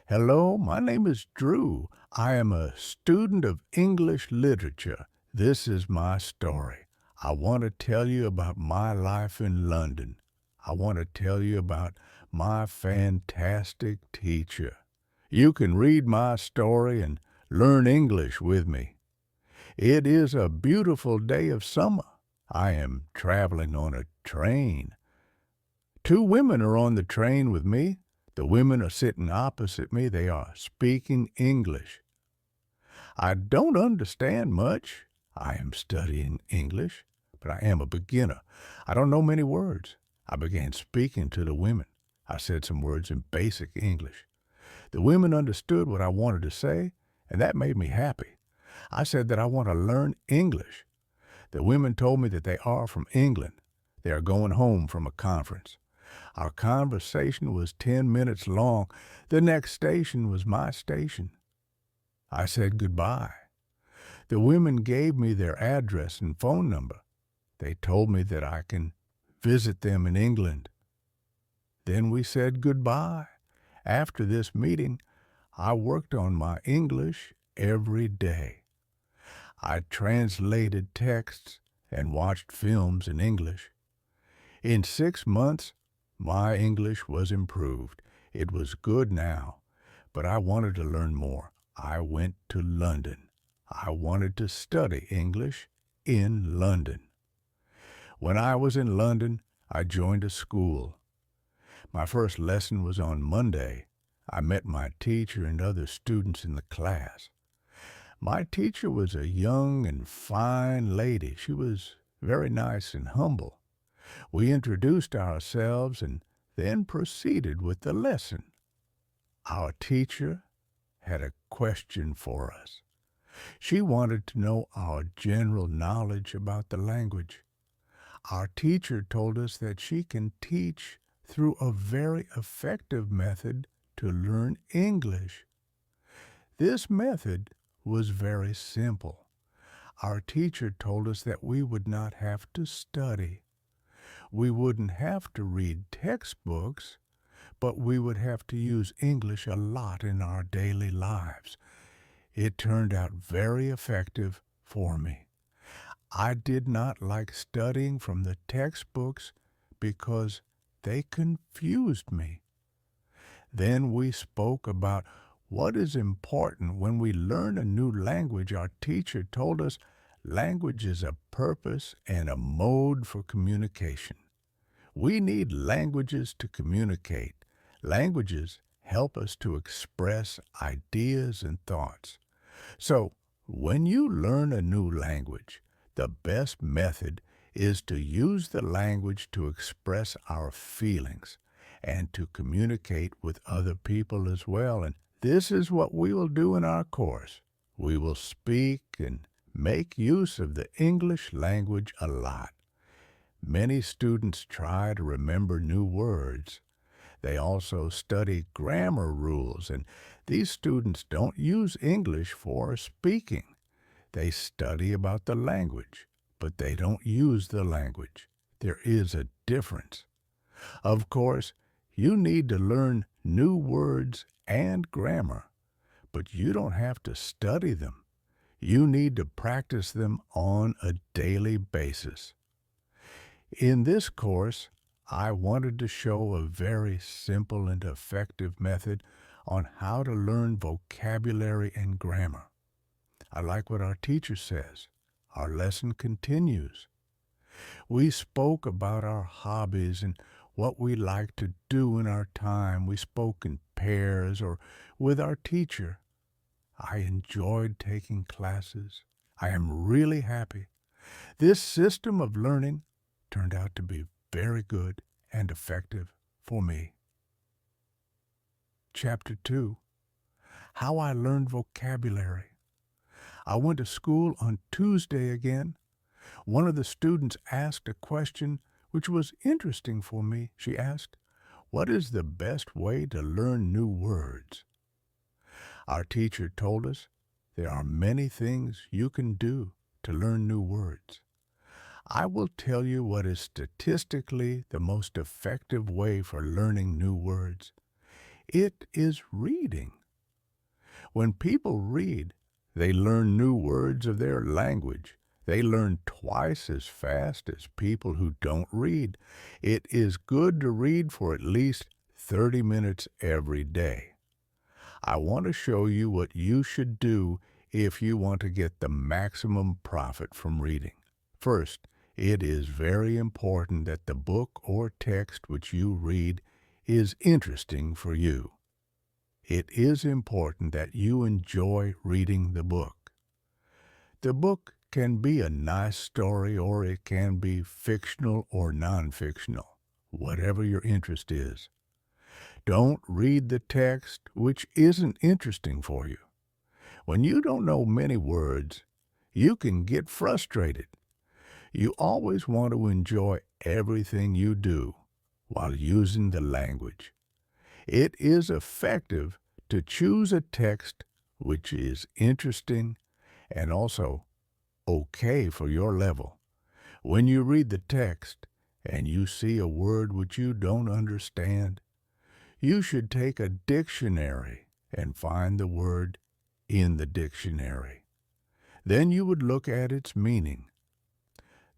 Hello, my name is Drew. I am a student of English literature. This is my story. I want to tell you about my life in London. I want to tell you about my fantastic teacher. You can read my story and learn English with me. It is a beautiful day of summer. I am traveling on a train. Two women are on the train with me. The women are sitting opposite me. They are speaking English. I don't understand much. I am studying English, but I am a beginner. I don't know many words. I began speaking to the women. I said some words in basic English. The women understood what I wanted to say, and that made me happy. I said that I want to learn English. The women told me that they are from England. They are going home from a conference. Our conversation was 10 minutes long. The next station was my station. I said goodbye. The women gave me their address and phone number. They told me that I can visit them in England. Then we said goodbye. After this meeting, I worked on my English every day. I translated texts and watched films in English. In 6 months, my English was improved. It was good now, but I wanted to learn more. I went to London. I wanted to study English in London. When I was in London, I joined a school. My first lesson was on Monday. I met my teacher and other students in the class. My teacher was a young and fine lady. She was very nice and humble. We introduced ourselves and then proceeded with the lesson. Our teacher had a question for us. She wanted to know our general knowledge about the language. Our teacher told us that she can teach through a very effective method to learn English. This method was very simple. Our teacher told us that we would not have to study. We wouldn't have to read textbooks, but we would have to use English a lot in our daily lives. It turned out very effective for me. I did not like studying from the textbooks because they confused me. Then we spoke about what is important when we learn a new language. Our teacher told us language is a purpose and a mode for communication. We need languages to communicate. Languages help us to express ideas and thoughts. So, when you learn a new language, the best method is to use the language to express our feelings and to communicate with other people as well. And this is what we will do in our course. We will speak and make use of the English language a lot. Many students try to remember new words. They also study grammar rules, and these students don't use English for speaking. They study about the language, but they don't use the language. There is a difference. Of course, you need to learn new words and grammar, but you don't have to study them. You need to practice them on a daily basis. In this course, I wanted to show a very simple and effective method on how to learn vocabulary and grammar. I like what our teacher says. Our lesson continues. We spoke about our hobbies and what we like to do in our time. We spoke in pairs or with our teacher. I enjoyed taking classes. I am really happy. This system of learning turned out to be very good and effective for me. Chapter 2. How I Learned Vocabulary. I went to school on Tuesday again. One of the students asked a question which was interesting for me. She asked, "What is the best way to learn new words?" Our teacher told us there are many things you can do to learn new words. I will tell you what is statistically the most effective way for learning new words. It is reading. When people read, they learn new words of their language. They learn twice as fast as people who don't read. It is good to read for at least 30 minutes every day. I want to show you what you should do if you want to get the maximum profit from reading. First, it is very important that the book or text which you read is interesting for you. It is important that you enjoy reading the book. The book can be a nice story or it can be fictional or non-fictional, whatever your interest is. Don't read the text which isn't interesting for you. When you don't know many words, you can get frustrated. You always want to enjoy everything you do while using the language. It is effective to choose a text which is interesting and also okay for your level. When you read the text and you see a word which you don't understand, you should take a dictionary and find the word in the dictionary. Then you would look at its meaning.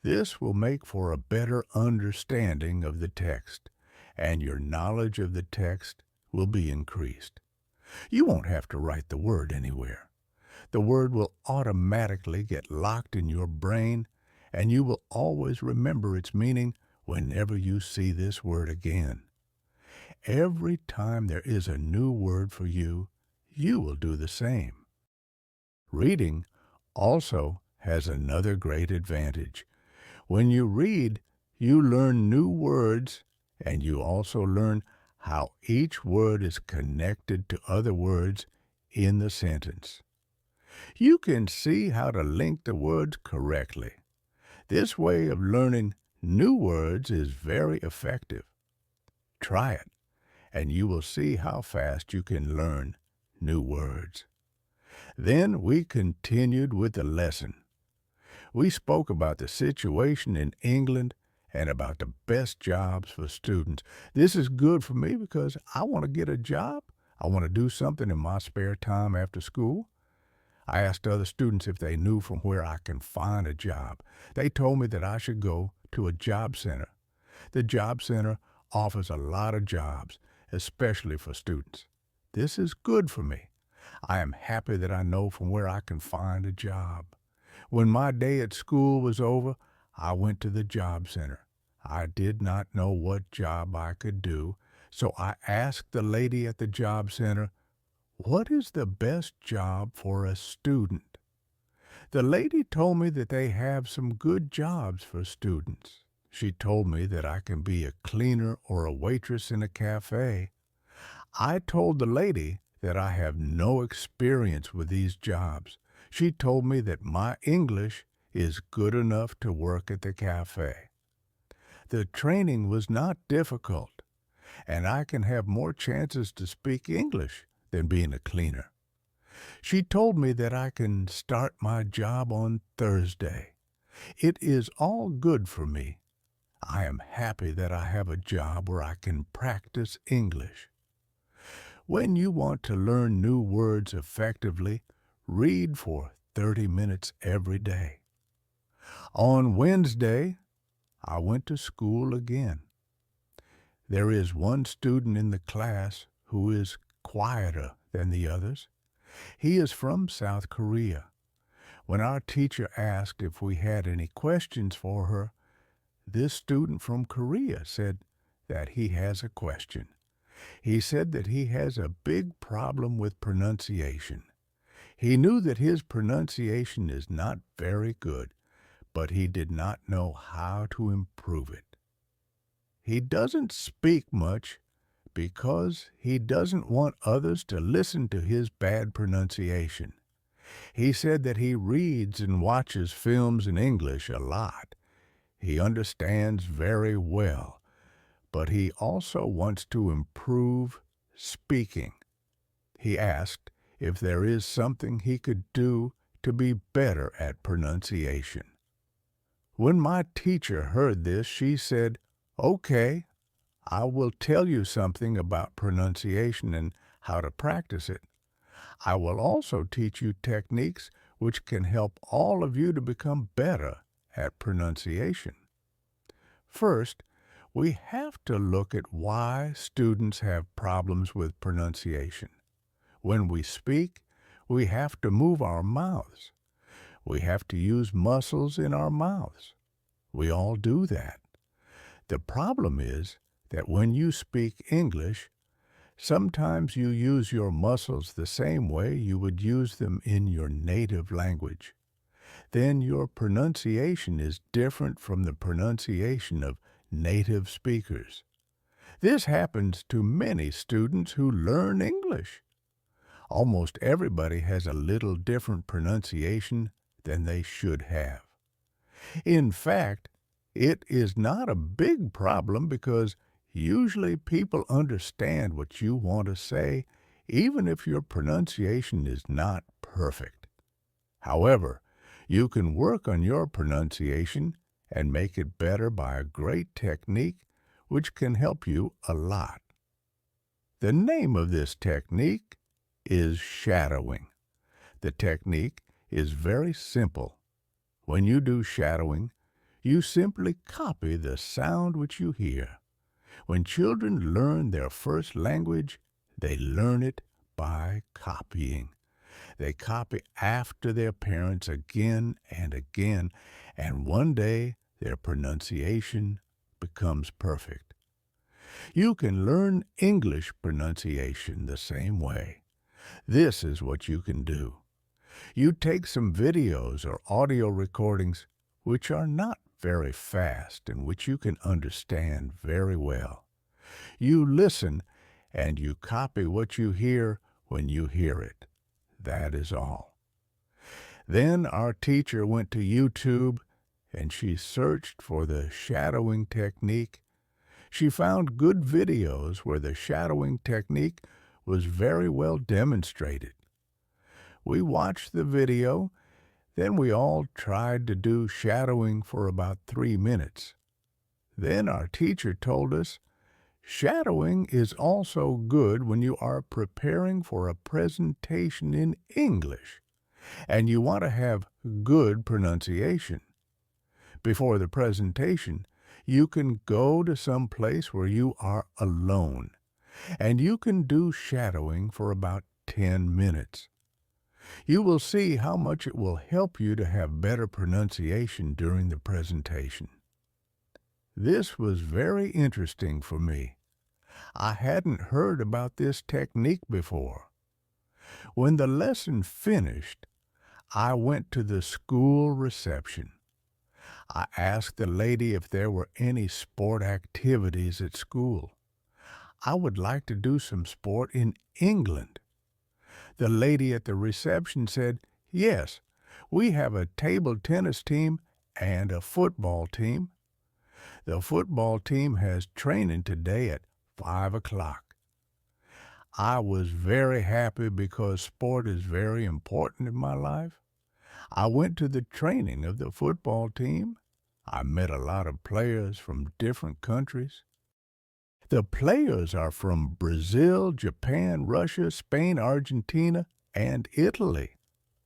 This will make for a better understanding of the text, and your knowledge of the text will be increased. You won't have to write the word anywhere. The word will automatically get locked in your brain, and you will always remember its meaning whenever you see this word again. Every time there is a new word for you, you will do the same. Reading also has another great advantage. When you read, you learn new words, and you also learn how each word is connected to other words in the sentence. You can see how to link the words correctly. This way of learning new words is very effective. Try it, and you will see how fast you can learn new words. Then we continued with the lesson. We spoke about the situation in England and about the best jobs for students. This is good for me because I want to get a job. I want to do something in my spare time after school. I asked other students if they knew from where I can find a job. They told me that I should go to a job center. The job center offers a lot of jobs, especially for students. This is good for me. I am happy that I know from where I can find a job. When my day at school was over, I went to the job center. I did not know what job I could do, so I asked the lady at the job center, "What is the best job for a student?" The lady told me that they have some good jobs for students. She told me that I can be a cleaner or a waitress in a cafe. I told the lady that I have no experience with these jobs. She told me that my English is good enough to work at the cafe. The training was not difficult, and I can have more chances to speak English than being a cleaner. She told me that I can start my job on Thursday. It is all good for me. I am happy that I have a job where I can practice English. When you want to learn new words effectively, read for 30 minutes every day. On Wednesday, I went to school again. There is one student in the class who is quieter than the others. He is from South Korea. When our teacher asked if we had any questions for her, this student from Korea said that he has a question. He said that he has a big problem with pronunciation. He knew that his pronunciation is not very good, but he did not know how to improve it. He doesn't speak much because he doesn't want others to listen to his bad pronunciation. He said that he reads and watches films in English a lot. He understands very well, but he also wants to improve speaking. He asked if there is something he could do to be better at pronunciation. When my teacher heard this, she said, "Okay, I will tell you something about pronunciation and how to practice it. I will also teach you techniques which can help all of you to become better at pronunciation. First, we have to look at why students have problems with pronunciation. When we speak, we have to move our mouths. We have to use muscles in our mouths. We all do that. The problem is that when you speak English, sometimes you use your muscles the same way you would use them in your native language. Then your pronunciation is different from the pronunciation of native speakers. This happens to many students who learn English. Almost everybody has a little different pronunciation than they should have. In fact, it is not a big problem because usually people understand what you want to say, even if your pronunciation is not perfect. However, you can work on your pronunciation and make it better by a great technique which can help you a lot. The name of this technique is shadowing. The technique is very simple. When you do shadowing, you simply copy the sound which you hear. When children learn their first language, they learn it by copying. They copy after their parents again and again, and one day their pronunciation becomes perfect. You can learn English pronunciation the same way. This is what you can do. You take some videos or audio recordings which are not very fast and which you can understand very well. You listen and you copy what you hear when you hear it. That is all. Then our teacher went to YouTube and she searched for the shadowing technique. She found good videos where the shadowing technique was very well demonstrated. We watched the video, then we all tried to do shadowing for about 3 minutes. Then our teacher told us, shadowing is also good when you are preparing for a presentation in English, and you want to have good pronunciation. Before the presentation, you can go to some place where you are alone, and you can do shadowing for about 10 minutes. You will see how much it will help you to have better pronunciation during the presentation. This was very interesting for me. I hadn't heard about this technique before. When the lesson finished, I went to the school reception. I asked the lady if there were any sport activities at school. I would like to do some sport in England. The lady at the reception said, yes, we have a table tennis team and a football team. The football team has training today at 5 o'clock. I was very happy because sport is very important in my life. I went to the training of the football team. I met a lot of players from different countries. The players are from Brazil, Japan, Russia, Spain, Argentina, and Italy.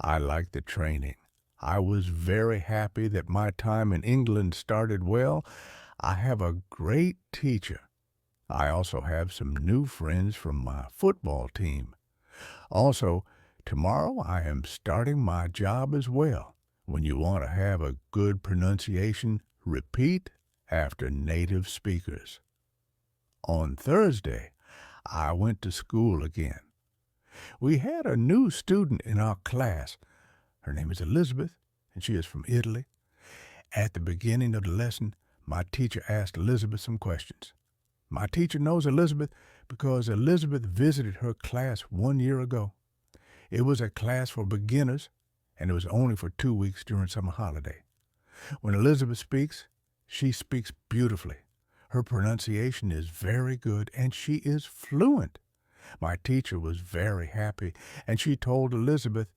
I liked the training. I was very happy that my time in England started well. I have a great teacher. I also have some new friends from my football team. Also, tomorrow I am starting my job as well. When you want to have a good pronunciation, repeat after native speakers. On Thursday, I went to school again. We had a new student in our class. Her name is Elizabeth, and she is from Italy. At the beginning of the lesson, my teacher asked Elizabeth some questions. My teacher knows Elizabeth because Elizabeth visited her class 1 year ago. It was a class for beginners, and it was only for 2 weeks during summer holiday. When Elizabeth speaks, she speaks beautifully. Her pronunciation is very good, and she is fluent. My teacher was very happy, and she told Elizabeth,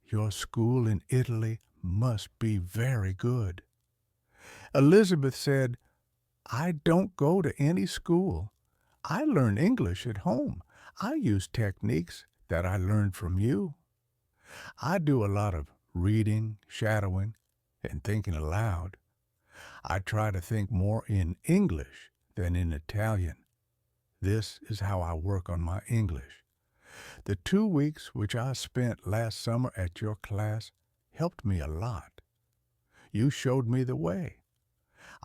your school in Italy must be very good. Elizabeth said, I don't go to any school. I learn English at home. I use techniques that I learned from you. I do a lot of reading, shadowing, and thinking aloud. I try to think more in English than in Italian. This is how I work on my English. The 2 weeks which I spent last summer at your class helped me a lot. You showed me the way.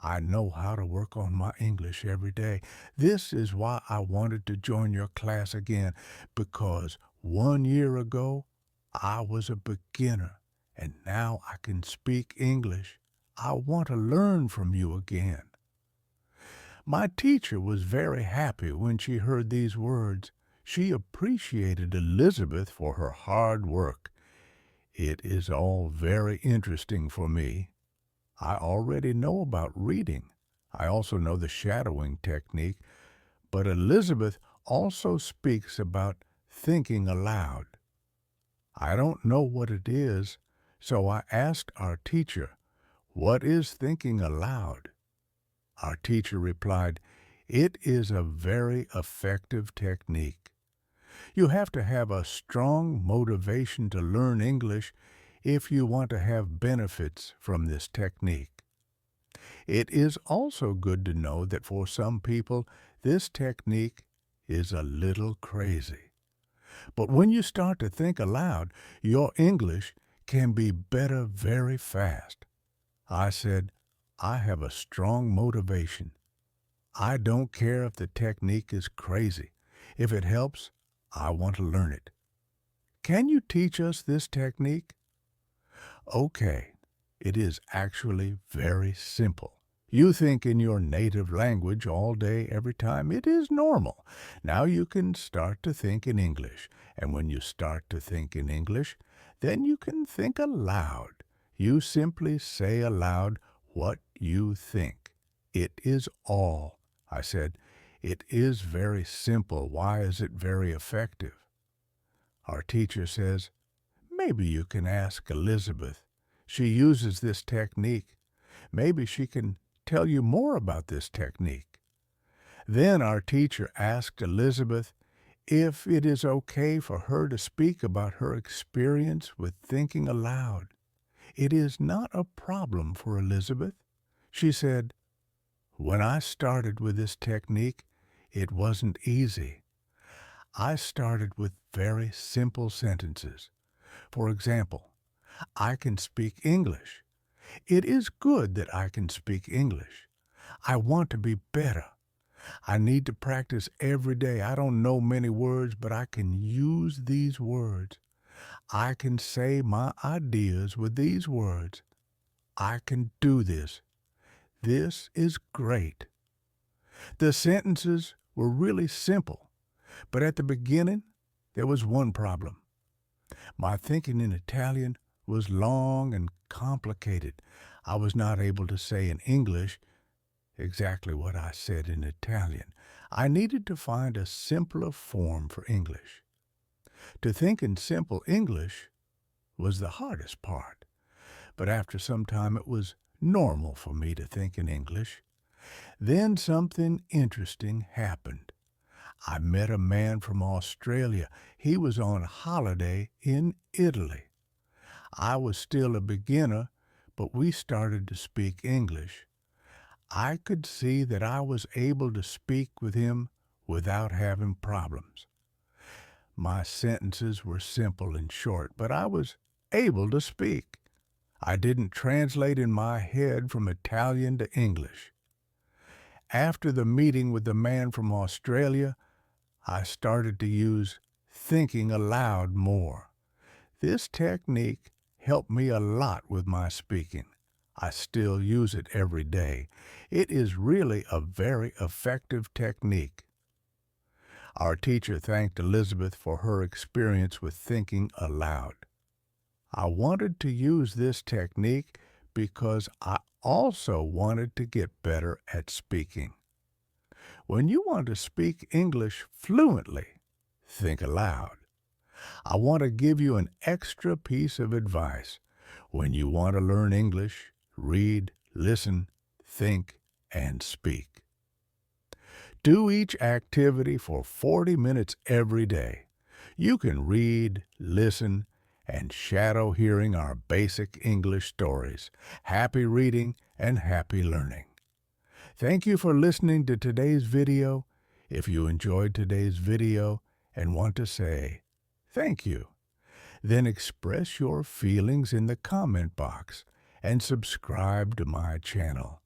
I know how to work on my English every day. This is why I wanted to join your class again, because 1 year ago I was a beginner and now I can speak English. I want to learn from you again. My teacher was very happy when she heard these words. She appreciated Elizabeth for her hard work. It is all very interesting for me. I already know about reading. I also know the shadowing technique, but Elizabeth also speaks about thinking aloud. I don't know what it is, so I asked our teacher, "What is thinking aloud?" Our teacher replied, "It is a very effective technique. You have to have a strong motivation to learn English if you want to have benefits from this technique. It is also good to know that for some people, this technique is a little crazy. But when you start to think aloud, your English can be better very fast." I said, "I have a strong motivation. I don't care if the technique is crazy. If it helps, I want to learn it. Can you teach us this technique?" Okay, it is actually very simple. You think in your native language all day, every time. It is normal. Now you can start to think in English. And when you start to think in English, then you can think aloud. You simply say aloud what you think. It is all. I said, "It is very simple. Why is it very effective?" Our teacher says, "Maybe you can ask Elizabeth. She uses this technique. Maybe she can tell you more about this technique." Then our teacher asked Elizabeth if it is okay for her to speak about her experience with thinking aloud. It is not a problem for Elizabeth. She said, "When I started with this technique, it wasn't easy. I started with very simple sentences. For example, I can speak English. It is good that I can speak English. I want to be better. I need to practice every day. I don't know many words, but I can use these words. I can say my ideas with these words. I can do this. This is great." The sentences were really simple, but at the beginning, there was one problem. My thinking in Italian was long and complicated. I was not able to say in English exactly what I said in Italian. I needed to find a simpler form for English. To think in simple English was the hardest part, but after some time it was normal for me to think in English. Then something interesting happened. I met a man from Australia. He was on holiday in Italy. I was still a beginner, but we started to speak English. I could see that I was able to speak with him without having problems. My sentences were simple and short, but I was able to speak. I didn't translate in my head from Italian to English. After the meeting with the man from Australia, I started to use thinking aloud more. This technique helped me a lot with my speaking. I still use it every day. It is really a very effective technique. Our teacher thanked Elizabeth for her experience with thinking aloud. I wanted to use this technique because I also wanted to get better at speaking. When you want to speak English fluently, think aloud. I want to give you an extra piece of advice. When you want to learn English, read, listen, think, and speak. Do each activity for 40 minutes every day. You can read, listen, and shadow hearing our basic English stories. Happy reading and happy learning. Thank you for listening to today's video. If you enjoyed today's video and want to say thank you, then express your feelings in the comment box and subscribe to my channel.